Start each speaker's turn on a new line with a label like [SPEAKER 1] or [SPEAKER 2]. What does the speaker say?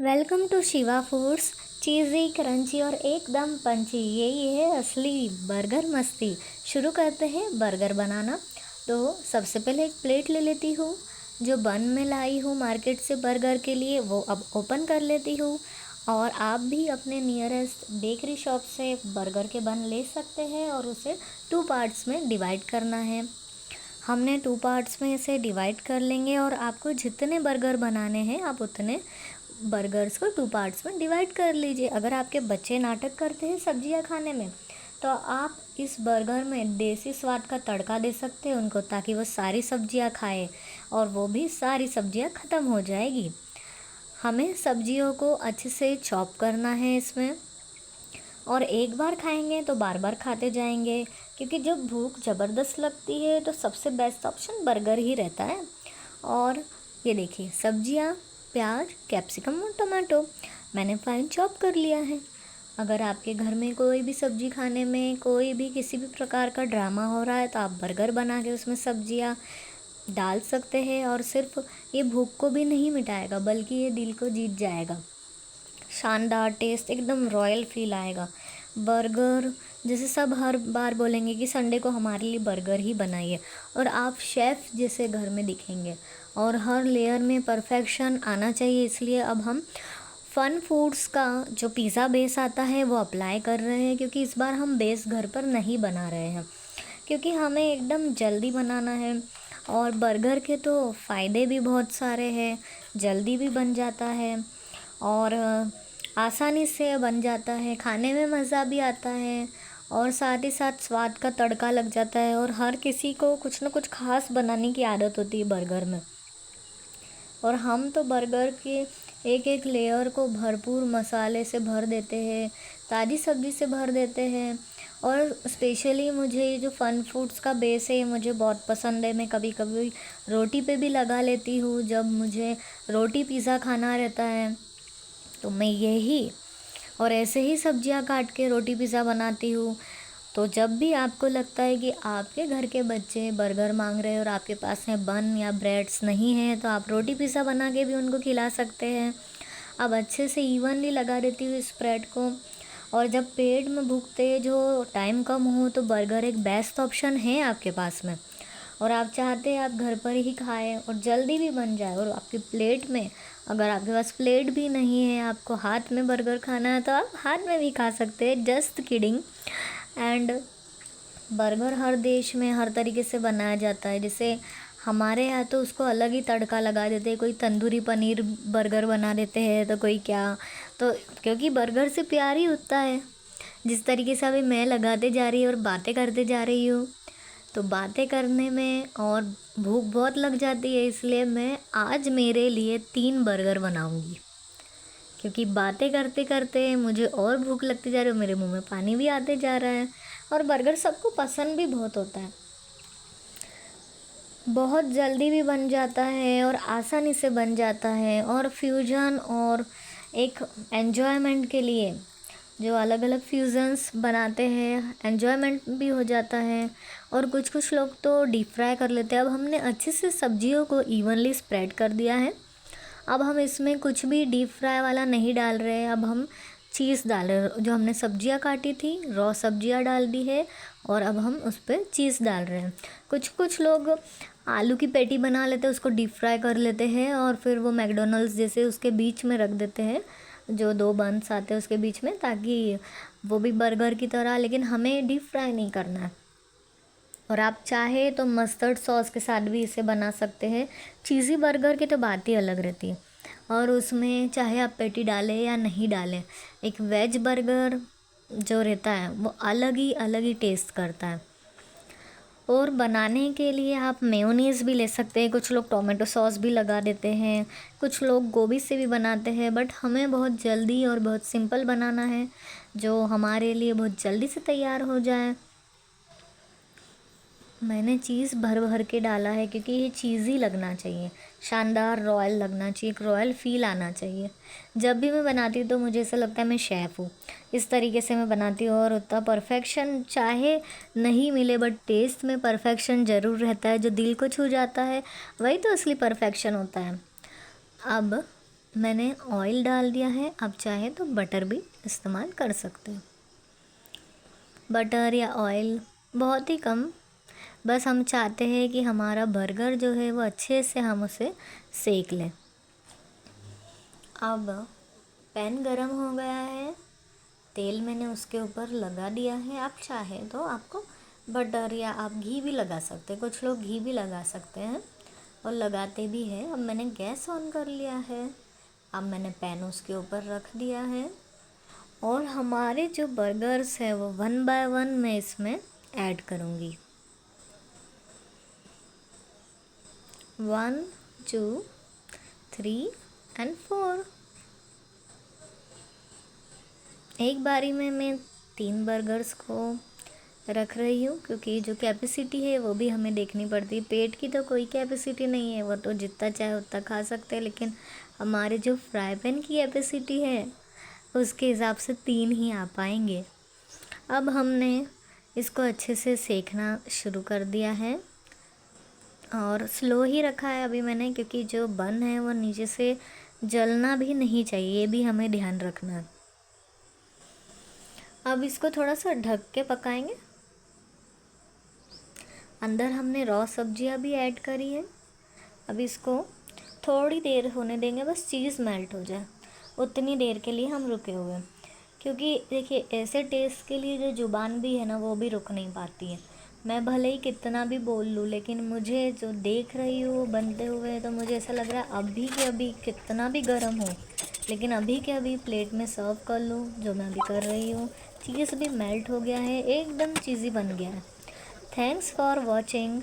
[SPEAKER 1] Welcome to Shiva foods. Cheesy crunchy और एकदम पंची, यही है असली बर्गर मस्ती। शुरू करते हैं बर्गर बनाना। तो सबसे पहले एक प्लेट ले लेती हूँ। जो बन में लाई हूँ मार्केट से बर्गर के लिए, वो अब ओपन कर लेती हूँ। और आप भी अपने नियरेस्ट बेकरी शॉप से बर्गर के बन ले सकते हैं और उसे 2 पार्ट्स में डिवाइड करना है। हमने 2 पार्ट्स में इसे डिवाइड कर लेंगे और आपको जितने बर्गर बनाने हैं आप उतने बर्गर्स को 2 पार्ट्स में डिवाइड कर लीजिए। अगर आपके बच्चे नाटक करते हैं सब्जियां खाने में, तो आप इस बर्गर में देसी स्वाद का तड़का दे सकते हैं उनको, ताकि वो सारी सब्जियां खाए और वो भी सारी सब्जियां ख़त्म हो जाएगी। हमें सब्जियों को अच्छे से चॉप करना है इसमें, और एक बार खाएंगे तो बार बार खाते जाएंगे, क्योंकि जब भूख ज़बरदस्त लगती है तो सबसे बेस्ट ऑप्शन बर्गर ही रहता है। और ये देखिए सब्जियां, प्याज, कैप्सिकम और टमाटो मैंने फाइन चॉप कर लिया है। अगर आपके घर में कोई भी सब्जी खाने में कोई भी किसी भी प्रकार का ड्रामा हो रहा है, तो आप बर्गर बना के उसमें सब्जियां डाल सकते हैं, और सिर्फ ये भूख को भी नहीं मिटाएगा बल्कि ये दिल को जीत जाएगा। शानदार टेस्ट, एकदम रॉयल फील आएगा। बर्गर जैसे सब हर बार बोलेंगे कि संडे को हमारे लिए बर्गर ही बनाइए, और आप शेफ़ जैसे घर में दिखेंगे और हर लेयर में परफेक्शन आना चाहिए। इसलिए अब हम फ़न फूड्स का जो पिज़्ज़ा बेस आता है वो अप्लाई कर रहे हैं, क्योंकि इस बार हम बेस घर पर नहीं बना रहे हैं, क्योंकि हमें एकदम जल्दी बनाना है। और बर्गर के तो फ़ायदे भी बहुत सारे हैं, जल्दी भी बन जाता है और आसानी से बन जाता है, खाने में मज़ा भी आता है, और साथ ही साथ स्वाद का तड़का लग जाता है। और हर किसी को कुछ ना कुछ ख़ास बनाने की आदत होती है बर्गर में, और हम तो बर्गर के एक एक लेयर को भरपूर मसाले से भर देते हैं, ताज़ी सब्ज़ी से भर देते हैं। और स्पेशली मुझे ये जो फ़न फूड्स का बेस है ये मुझे बहुत पसंद है। मैं कभी कभी रोटी पे भी लगा लेती हूँ, जब मुझे रोटी पिज़्ज़ा खाना रहता है तो मैं यही और ऐसे ही सब्जियां काट के रोटी पिज़्ज़ा बनाती हूँ। तो जब भी आपको लगता है कि आपके घर के बच्चे बर्गर मांग रहे हैं और आपके पास में बन या ब्रेड्स नहीं है, तो आप रोटी पिज़्ज़ा बना के भी उनको खिला सकते हैं। अब अच्छे से इवनली लगा देती हूँ इस ब्रेड को। और जब पेट में भूख तेज हो, टाइम कम हो, तो बर्गर एक बेस्ट ऑप्शन है आपके पास में। और आप चाहते हैं आप घर पर ही खाएं और जल्दी भी बन जाए। और आपकी प्लेट में, अगर आपके पास प्लेट भी नहीं है, आपको हाथ में बर्गर खाना है, तो आप हाथ में भी खा सकते हैं, जस्ट किडिंग। एंड बर्गर हर देश में हर तरीके से बनाया जाता है। जैसे हमारे यहाँ तो उसको अलग ही तड़का लगा देते हैं, कोई तंदूरी पनीर बर्गर बना देते हैं, तो कोई क्या। तो क्योंकि बर्गर से प्यार ही होता है। जिस तरीके से अभी मैं लगाते जा रही हूँ और बातें करते जा रही हूँ, तो बातें करने में और भूख बहुत लग जाती है, इसलिए मैं आज मेरे लिए 3 बर्गर बनाऊंगी, क्योंकि बातें करते करते मुझे और भूख लगती जा रही है, मेरे मुंह में पानी भी आते जा रहा है। और बर्गर सबको पसंद भी बहुत होता है, बहुत जल्दी भी बन जाता है और आसानी से बन जाता है। और फ्यूजन और एक एन्जॉयमेंट के लिए जो अलग अलग फ्यूज़न्स बनाते हैं, एन्जॉयमेंट भी हो जाता है। और कुछ कुछ लोग तो डीप फ्राई कर लेते हैं। अब हमने अच्छे से सब्जियों को इवनली स्प्रेड कर दिया है। अब हम इसमें कुछ भी डीप फ्राई वाला नहीं डाल रहे हैं। अब हम चीज़ डाल रहे हैं, जो हमने सब्जियां काटी थी रॉ सब्जियां डाल दी है, और अब हम उस पर चीज़ डाल रहे हैं। कुछ कुछ लोग आलू की पैटी बना लेते हैं, उसको डीप फ्राई कर लेते हैं और फिर वो मैकडोनल्ड्स जैसे उसके बीच में रख देते हैं, जो 2 बन्स आते हैं उसके बीच में, ताकि वो भी बर्गर की तरह। लेकिन हमें डीप फ्राई नहीं करना है। और आप चाहे तो मस्टर्ड सॉस के साथ भी इसे बना सकते हैं। चीज़ी बर्गर की तो बात ही अलग रहती है, और उसमें चाहे आप पैटी डालें या नहीं डालें, एक वेज बर्गर जो रहता है वो अलग ही टेस्ट करता है। और बनाने के लिए आप मेयोनीज़ भी ले सकते हैं, कुछ लोग टोमेटो सॉस भी लगा देते हैं, कुछ लोग गोभी से भी बनाते हैं। बट हमें बहुत जल्दी और बहुत सिंपल बनाना है, जो हमारे लिए बहुत जल्दी से तैयार हो जाए। मैंने चीज़ भर भर के डाला है, क्योंकि ये चीज़ी लगना चाहिए, शानदार रॉयल लगना चाहिए, एक रॉयल फील आना चाहिए। जब भी मैं बनाती हूँ तो मुझे ऐसा लगता है मैं शेफ़ हूँ। इस तरीके से मैं बनाती हूँ, और उतना परफेक्शन चाहे नहीं मिले, बट टेस्ट में परफेक्शन ज़रूर रहता है। जो दिल को छू जाता है वही तो असली परफेक्शन होता है। अब मैंने ऑयल डाल दिया है, आप चाहे तो बटर भी इस्तेमाल कर सकते हो। बटर या ऑयल बहुत ही कम, बस हम चाहते हैं कि हमारा बर्गर जो है वो अच्छे से हम उसे सेक लें। अब पैन गरम हो गया है, तेल मैंने उसके ऊपर लगा दिया है। आप चाहे तो आपको बटर या आप घी भी लगा सकते हैं, कुछ लोग घी भी लगा सकते हैं और लगाते भी हैं। अब मैंने गैस ऑन कर लिया है, अब मैंने पैन उसके ऊपर रख दिया है और हमारे जो बर्गर्स है वो 1 बाय 1 मैं इसमें ऐड करूँगी। 1 2 3 एंड 4। एक बारी में मैं 3 बर्गर्स को रख रही हूँ, क्योंकि जो कैपेसिटी है वो भी हमें देखनी पड़ती है। पेट की तो कोई कैपेसिटी नहीं है, वो तो जितना चाहे उतना खा सकते हैं, लेकिन हमारे जो फ्राई पैन की कैपेसिटी है उसके हिसाब से 3 ही आ पाएंगे। अब हमने इसको अच्छे से सेकना शुरू कर दिया है और स्लो ही रखा है अभी मैंने, क्योंकि जो बन है वो नीचे से जलना भी नहीं चाहिए, ये भी हमें ध्यान रखना है। अब इसको थोड़ा सा ढक के पकाएंगे। अंदर हमने रॉ सब्जियां भी ऐड करी है। अब इसको थोड़ी देर होने देंगे, बस चीज़ मेल्ट हो जाए उतनी देर के लिए हम रुके हुए हैं। क्योंकि देखिए ऐसे टेस्ट के लिए जो ज़ुबान भी है ना वो भी रुक नहीं पाती है। मैं भले ही कितना भी बोल लूँ, लेकिन मुझे जो देख रही हूँ वो बनते हुए तो मुझे ऐसा लग रहा है अभी के अभी कितना भी गर्म हो, लेकिन अभी के अभी प्लेट में सर्व कर लूँ, जो मैं अभी कर रही हूँ। चीज़ भी मेल्ट हो गया है, एकदम चीज़ी बन गया है। Thanks for watching.